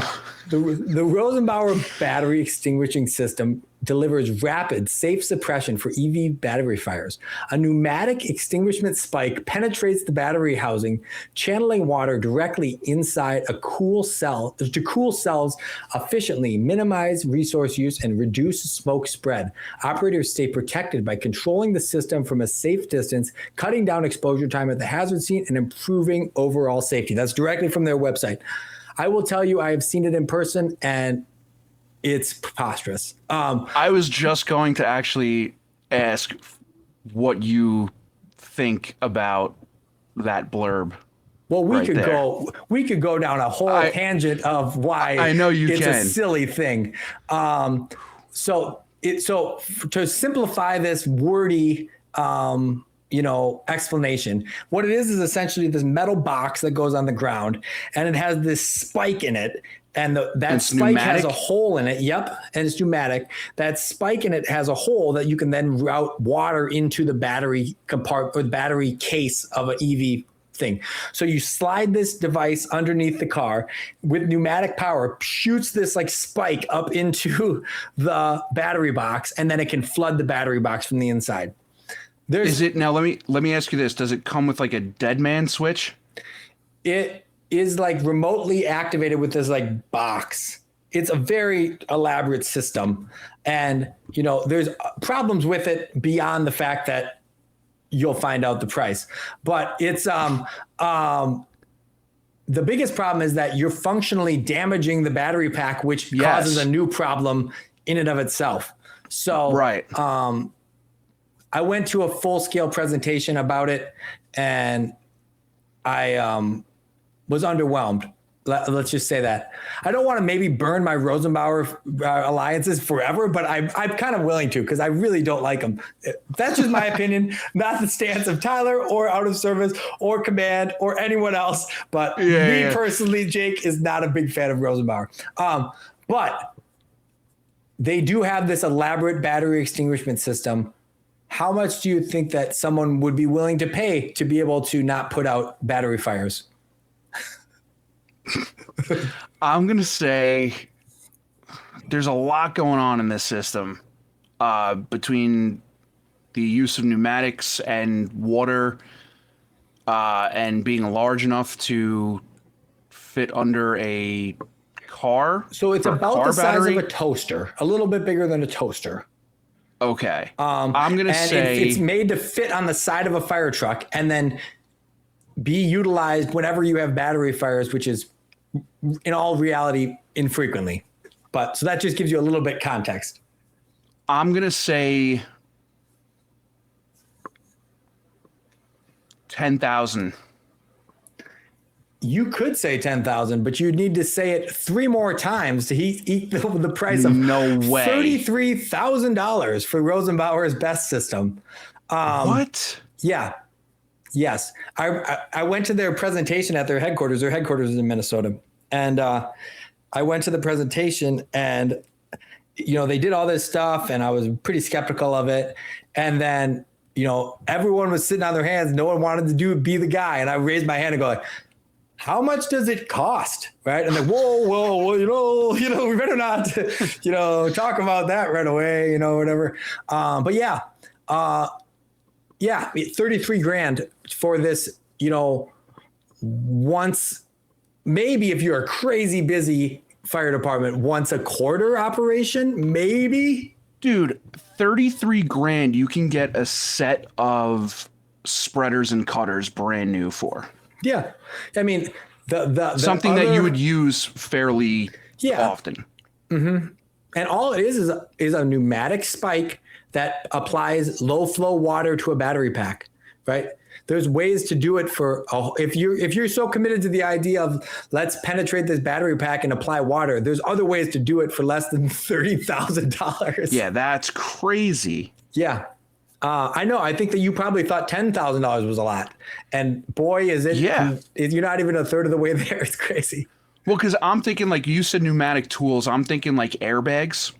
Rosenbauer battery extinguishing system delivers rapid, safe suppression for EV battery fires. A pneumatic extinguishment spike penetrates the battery housing, channeling water directly inside a cool cell to cool cells efficiently, minimize resource use, and reduce smoke spread. Operators stay protected by controlling the system from a safe distance, cutting down exposure time at the hazard scene, and improving overall safety. That's directly from their website. I will tell you, I have seen it in person, and it's preposterous. I was just going to actually ask what you think about that blurb. Well, we right could there. go down a whole tangent of why I know you it's can. a silly thing. So to simplify this wordy explanation, what it is essentially this metal box that goes on the ground, and it has this spike in it. And that spike pneumatic? has a hole in it. Yep. And it's pneumatic. That spike in it has a hole that you can then route water into the battery compartment or the battery case of an EV thing. So you slide this device underneath the car with pneumatic power, shoots this like spike up into the battery box, and then it can flood the battery box from the inside. Is it now? Let me ask you this: does it come with like a dead man switch? It is like remotely activated with this like box. It's a very elaborate system, and there's problems with it beyond the fact that you'll find out the price. But it's the biggest problem is that you're functionally damaging the battery pack, which causes a new problem in and of itself. So right. I went to a full-scale presentation about it, and I was underwhelmed. Let's just say that. I don't want to maybe burn my Rosenbauer alliances forever, but I'm kind of willing to, because I really don't like them. That's just my opinion, not the stance of Tyler or Out of Service or Command or anyone else. But me personally, Jake, is not a big fan of Rosenbauer. But they do have this elaborate battery extinguishment system. How much do you think that someone would be willing to pay to be able to not put out battery fires? I'm going to say there's a lot going on in this system between the use of pneumatics and water and being large enough to fit under a car. So it's about the size of a toaster, a little bit bigger than a toaster. Okay. I'm going to say it's made to fit on the side of a fire truck and then be utilized whenever you have battery fires, which is in all reality infrequently. But so that just gives you a little bit context. I'm going to say 10,000. You could say 10,000, but you need to say it 3 more times to eat the price of no way $33,000 for Rosenbauer's BEST system. What? Yeah. Yes. I went to their presentation at their headquarters. Their headquarters is in Minnesota. And I went to the presentation, and, they did all this stuff, and I was pretty skeptical of it. And then, everyone was sitting on their hands. No one wanted to be the guy. And I raised my hand and go like, how much does it cost? Right. And like, whoa, we better not, talk about that right away, whatever. But yeah, 33 grand for this, once, maybe if you're a crazy busy fire department, once a quarter operation, maybe. Dude, 33 grand, you can get a set of spreaders and cutters brand new for. Yeah. I mean, the something that you would use fairly often. Mm-hmm. And all it is a pneumatic spike that applies low flow water to a battery pack, right? There's ways to do it if you're so committed to the idea of let's penetrate this battery pack and apply water, there's other ways to do it for less than $30,000. Yeah, that's crazy. Yeah. I know. I think that you probably thought $10,000 was a lot, and boy, is it! Yeah. You're not even a third of the way there. It's crazy. Well, because I'm thinking like you said, pneumatic tools. I'm thinking like airbags.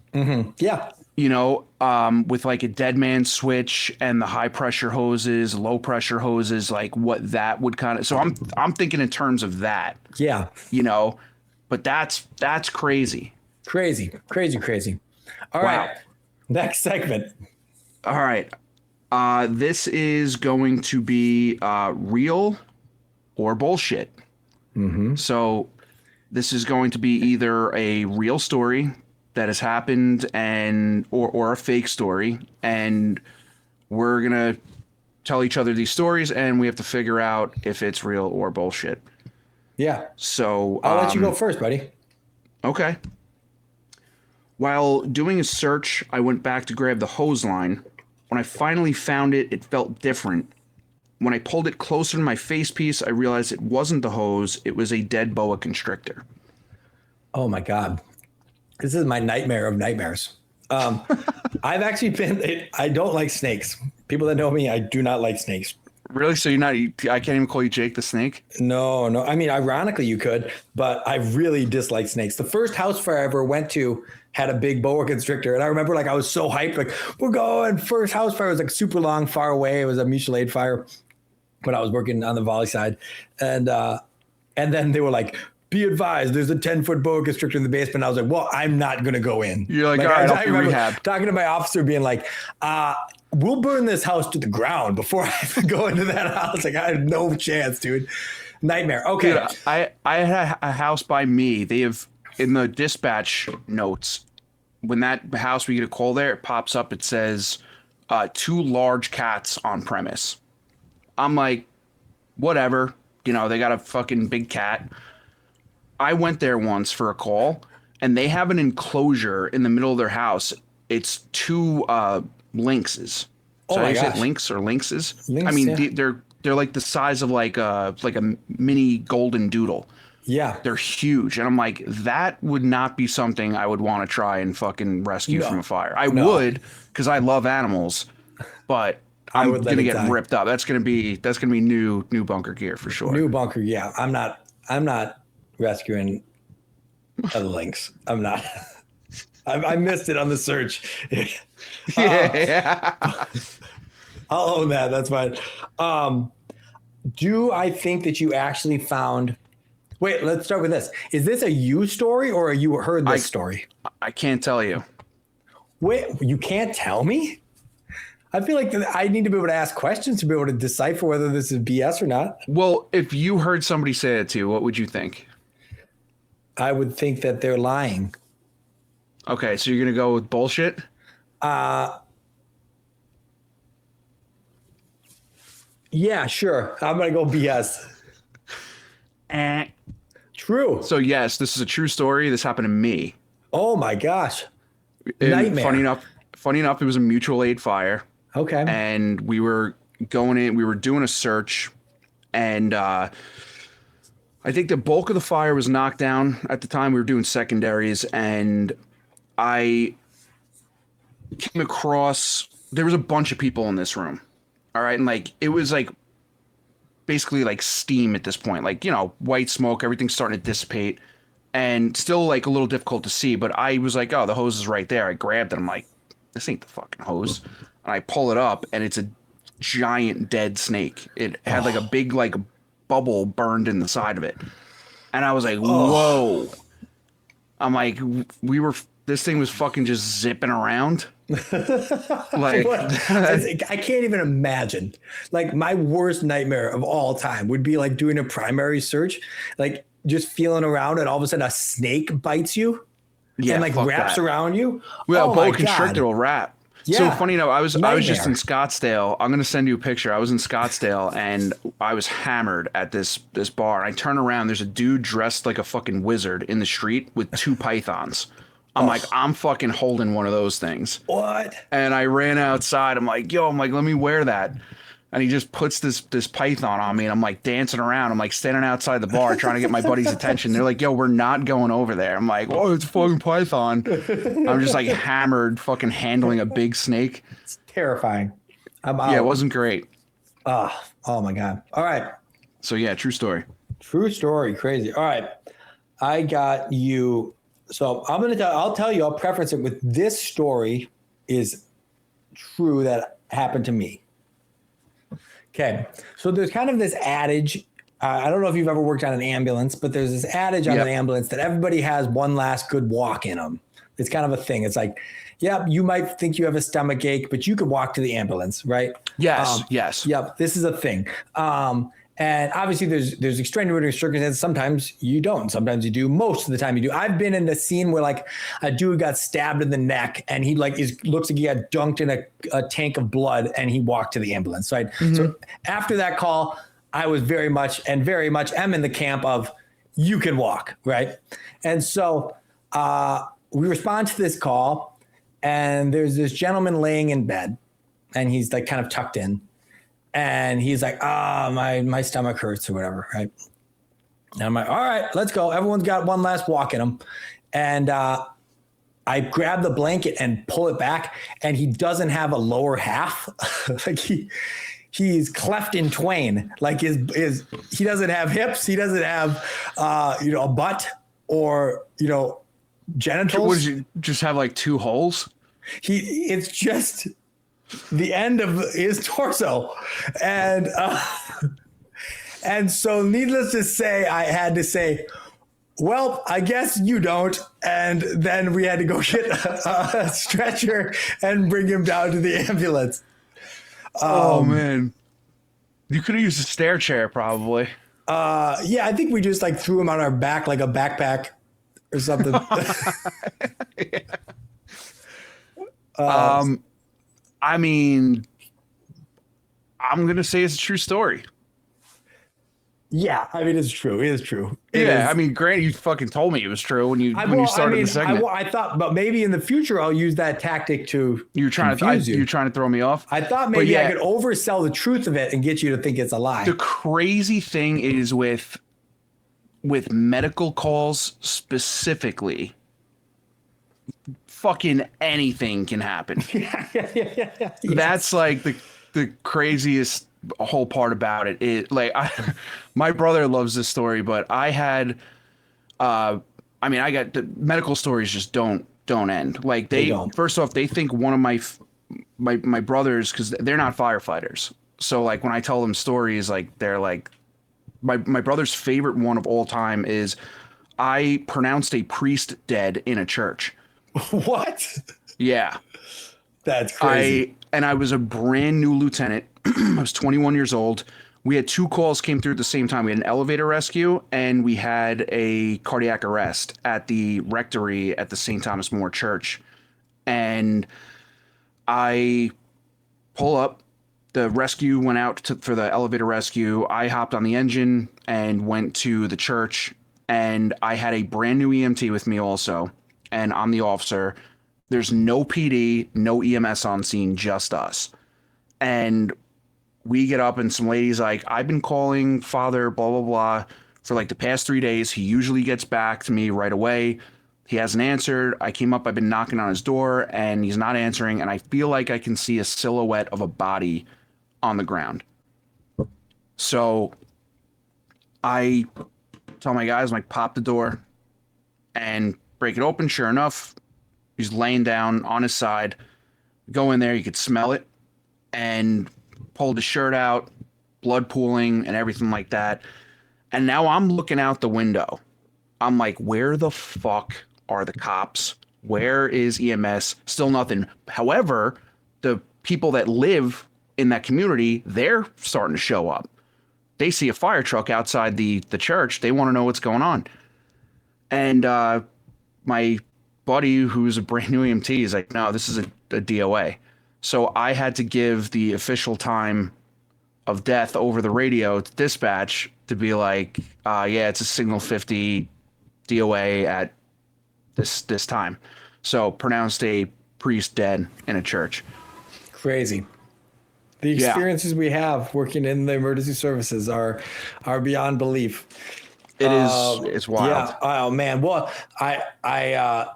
Yeah. With like a dead man switch and the high pressure hoses, low pressure hoses, like what that would kind of. So I'm thinking in terms of that. Yeah. But that's crazy. Crazy. All right. Next segment. All right. This is going to be real or bullshit. So this is going to be either a real story that has happened or a fake story, and we're gonna tell each other these stories, and we have to figure out if it's real or bullshit. Yeah. So I'll let you go first, buddy. Okay. While doing a search, I went back to grab the hose line. When I finally found it, it felt different. When I pulled it closer to my face piece, I realized it wasn't the hose, it was a dead boa constrictor. Oh my God. This is my nightmare of nightmares. I've actually I don't like snakes. People that know me, I do not like snakes. Really? So I can't even call you Jake the Snake? No. I mean, ironically you could, but I really dislike snakes. The first house fire I ever went to had a big boa constrictor. And I remember I was so hyped, we're going. First house fire was super long, far away. It was a mutual aid fire when I was working on the volley side. And then they were like, be advised, there's a 10-foot boa constrictor in the basement. I was like, well, I'm not going to go in. You're like, all right, I remember rehab. Talking to my officer being like, we'll burn this house to the ground before I go into that house. I had no chance, dude. Nightmare. Okay. Dude, I had a house by me. They have, in the dispatch notes, when that house, we get a call there, it pops up, it says 2 large cats on premise. I'm like, whatever. They got a fucking big cat. I went there once for a call, and they have an enclosure in the middle of their house. It's 2 lynxes. Oh my gosh. Lynx or lynxes? Lynx, I mean, yeah. they're like the size of like a mini golden doodle. Yeah. They're huge. And I'm like, that would not be something I would want to try and fucking rescue from a fire. I would, because I love animals, but I'm going to get ripped up. That's going to be new bunker gear for sure. New bunker. Yeah. I'm not rescuing a lynx. I'm not. I missed it on the search. Yeah. I'll own that. That's fine. Do I think that you actually found? Wait, let's start with this. Is this a you story or a you heard this story? I can't tell you. Wait, you can't tell me? I feel like I need to be able to ask questions to be able to decipher whether this is BS or not. Well, if you heard somebody say it to you, what would you think? I would think that they're lying. Okay, so you're going to go with bullshit? Yeah, sure. I'm going to go BS. True. So yes, this is a true story. This happened to me. Oh my gosh. And Nightmare. Funny enough, it was a mutual aid fire. Okay. And we were going in, we were doing a search, and I think the bulk of the fire was knocked down at the time. We were doing secondaries, and I came across, there was a bunch of people in this room. All right. And it was basically steam at this point, white smoke, everything's starting to dissipate, and still a little difficult to see. But I was like, oh, the hose is right there. I grabbed it. I'm like, this ain't the fucking hose. And I pull it up, and it's a giant dead snake. It had a big bubble burned in the side of it. And I was like, whoa. I'm like, this thing was fucking just zipping around. I can't even imagine. My worst nightmare of all time would be doing a primary search, just feeling around, and all of a sudden a snake bites you, and wraps around you. Well, boa constrictor will wrap. Yeah. So funny enough, I was just in Scottsdale. I'm gonna send you a picture. I was in Scottsdale, and I was hammered at this bar. And I turn around, there's a dude dressed like a fucking wizard in the street with 2 pythons. I'm like, I'm fucking holding one of those things. What? And I ran outside. I'm like, let me wear that. And he just puts this python on me, and I'm dancing around. I'm standing outside the bar trying to get my buddy's attention. They're like, yo, we're not going over there. I'm like, oh, it's a fucking python. I'm just hammered, fucking handling a big snake. It's terrifying. I'm out. Yeah, it wasn't great. Oh my God. All right. So yeah, true story. True story. Crazy. All right. I got you. So I'll tell you, I'll preference it with this story is true that happened to me. Okay. So there's kind of this adage. I don't know if you've ever worked on an ambulance, but there's this adage on an ambulance that everybody has one last good walk in them. It's kind of a thing. It's like, yeah, you might think you have a stomach ache, but you could walk to the ambulance, right? Yes, yes. Yep. This is a thing. And obviously there's extenuating circumstances. Sometimes you don't. Sometimes you do. Most of the time you do. I've been in a scene where like a dude got stabbed in the neck and he like looks like he got dunked in a tank of blood and he walked to the ambulance. So after that call, I was very much am in the camp of you can walk, right? And so we respond to this call and there's this gentleman laying in bed and he's like kind of tucked in. And he's like, my stomach hurts or whatever, right? And I'm like, all right, let's go. Everyone's got one last walk in them. And I grab the blanket and pull it back, and he doesn't have a lower half. Like he's cleft in twain. Like he doesn't have hips. He doesn't have a butt or genitals. What did you just have, like 2 holes? It's just the end of his torso. And so needless to say, I had to say, well, I guess you don't. And then we had to go get a stretcher and bring him down to the ambulance. Oh man. You could have used a stair chair probably. Yeah, I think we just like threw him on our back like a backpack or something. I mean, I'm going to say it's a true story. Yeah, I mean, it's true. It is true. I mean, granted, you fucking told me it was true when you started the segment. I thought, but maybe in the future I'll use that tactic to you're trying to throw me off. I thought maybe I could oversell the truth of it and get you to think it's a lie. The crazy thing is with medical calls specifically, fucking anything can happen. Yeah. That's like the craziest whole part about it. My brother loves this story, but I had, I got the medical stories just don't end. Like they don't. First off, they think one of my brothers, because they're not firefighters. So like when I tell them stories, like they're like, my brother's favorite one of all time is I pronounced a priest dead in a church. What? Yeah. That's crazy. I was a brand new lieutenant. I was 21 years old. We had 2 calls came through at the same time. We had an elevator rescue and we had a cardiac arrest at the rectory at the St. Thomas More Church. And I pull up. The rescue went out for the elevator rescue. I hopped on the engine and went to the church. And I had a brand new EMT with me also. And I'm the officer. There's no PD, no EMS on scene, just us. And we get up and some lady's like, I've been calling Father blah, blah, blah for like the past 3 days. He usually gets back to me right away. He hasn't answered. I came up, I've been knocking on his door and he's not answering. And I feel like I can see a silhouette of a body on the ground. So I tell my guys, I'm like, pop the door and break it open. Sure enough, he's laying down on his side. Go in there, you could smell it, and pulled his shirt out, blood pooling and everything like that. And now I'm looking out the window. I'm like, where the fuck are the cops? Where is EMS? Still nothing. However, the people that live in that community, they're starting to show up. They see a fire truck outside the church. They want to know what's going on. And my buddy, who's a brand new EMT, is like, no, this is a DOA. So I had to give the official time of death over the radio to dispatch to be like, yeah, it's a signal 50 DOA at this time. So pronounced a priest dead in a church. Crazy. The experiences we have working in the emergency services are beyond belief. It is. It's wild. Yeah. Oh man. Well, I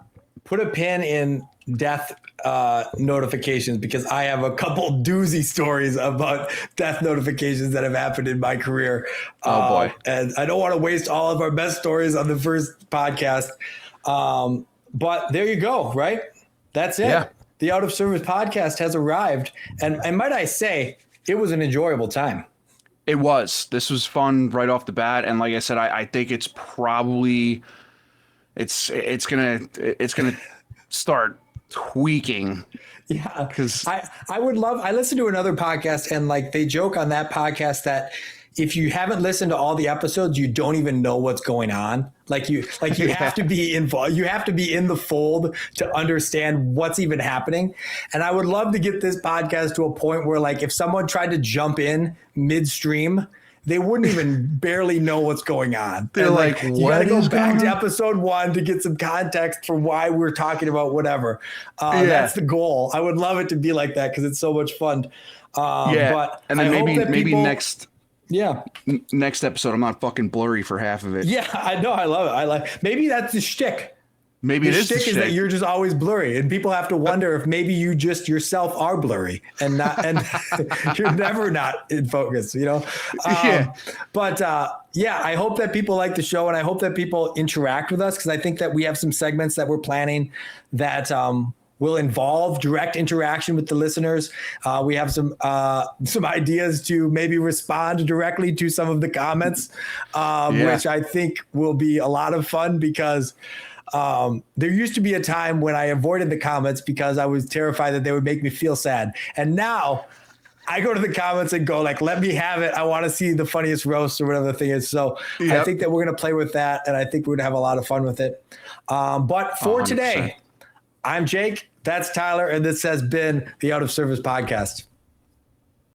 put a pin in death notifications, because I have a couple doozy stories about death notifications that have happened in my career. Oh boy. And I don't want to waste all of our best stories on the first podcast. But there you go, right? That's it. Yeah. The Out of Service podcast has arrived. And might I say, it was an enjoyable time. It was. This was fun right off the bat, and like I said, I think it's probably it's gonna start tweaking. Yeah, because I listened to another podcast, and like they joke on that podcast that if you haven't listened to all the episodes, you don't even know what's going on. Like you have to be involved. You have to be in the fold to understand what's even happening. And I would love to get this podcast to a point where, like, if someone tried to jump in midstream, they wouldn't even barely know what's going on. They're like, you got to go back to episode 1 to get some context for why we're talking about whatever. That's the goal. I would love it to be like that because it's so much fun. But and then maybe next. Yeah. Next episode, I'm not fucking blurry for half of it. Yeah, I know. I love it. Maybe that's the shtick. Maybe the it is the shtick is that you're just always blurry, and people have to wonder if maybe you just yourself are blurry and not, and you're never not in focus, you know? But I hope that people like the show, and I hope that people interact with us, because I think that we have some segments that we're planning that will involve direct interaction with the listeners. We have some ideas to maybe respond directly to some of the comments, which I think will be a lot of fun, because there used to be a time when I avoided the comments because I was terrified that they would make me feel sad. And now I go to the comments and go like, let me have it. I want to see the funniest roast or whatever the thing is. So I think that we're going to play with that, and I think we're going to have a lot of fun with it. But for 100%. Today, I'm Jake, that's Tyler, and this has been the Out of Service Podcast.